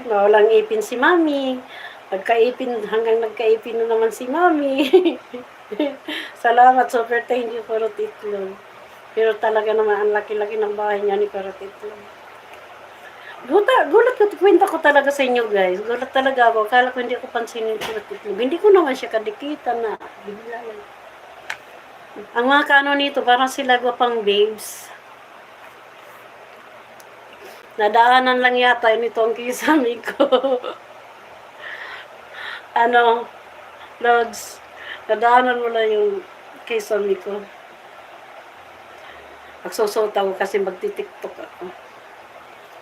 Walang ipin si Mami. Hanggang nagkaipin na naman si Mami. Salamat, super thank you for itlog. Pero talaga naman, ang laki-laki ng bahay niya ni Karot Itlog. Gulat ko, kwenta ko talaga sa inyo, guys. Gulat talaga ako. Akala ko hindi ako pansinin Karot Itlog. Hindi ko naman siya kadikitan na. Bigla lang. Ang mga kano nito, parang sila gwapang babes. Nadaanan lang yata nito ang kisami ko. Lods, nadaanan mo lang yung kisami ko. Magsusot ako kasi magti-TikTok ako.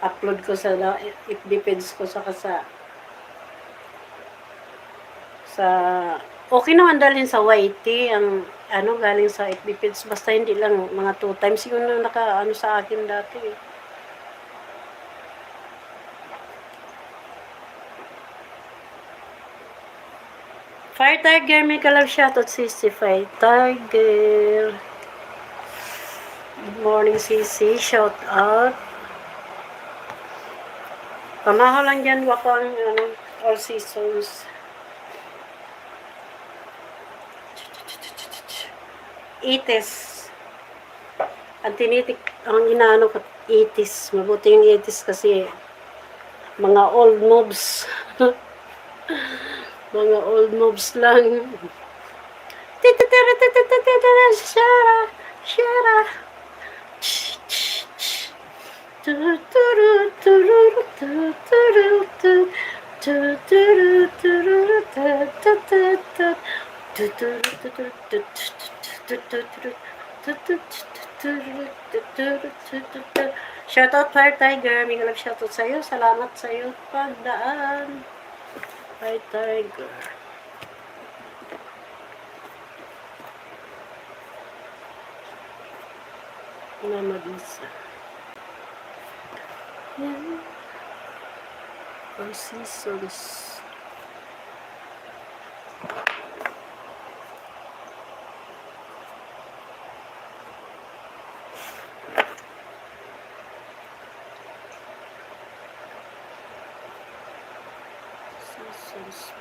Upload ko sa FB page ko sa okay naman dalhin sa YT ang galing sa FB page, basta hindi lang mga 2 times yun na sa akin dati. Fire Tiger, may kalab shoutout Sisi Fire Tiger. Good morning, Sisi. Shout out. Pamaho lang dyan, wako ang all seasons. Itis. Ang tinitik, ang inaano ko, itis. Mabuti yung itis kasi mga old moves. Mga old moves lang. Shara, shara. Shoutout Fire Tiger, may galap shoutout sa'yo. Salamat sa'yo pagdaan. Fire Tiger. Mama Lisa. Yan. All seasons. Seasons.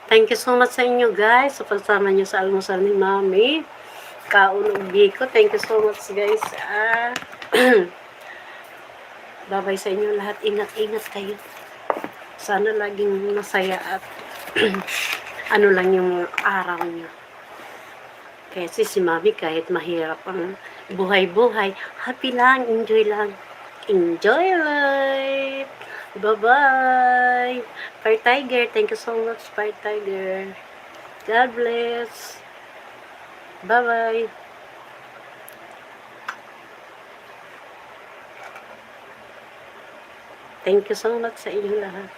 Thank you so much sa inyo guys sa pagsama nyo sa almusal ni Mami. Kaun ko. Thank you so much guys. Babay sa inyo lahat. Ingat-ingat kayo. Sana laging masaya at ano lang yung araw nyo. Kasi si Mami kahit mahirap ang buhay-buhay, happy lang, enjoy lang. Enjoy life! Bye-bye! Fire Tiger, thank you so much, Fire Tiger. God bless. Bye-bye. Thank you so much sa inyo lahat.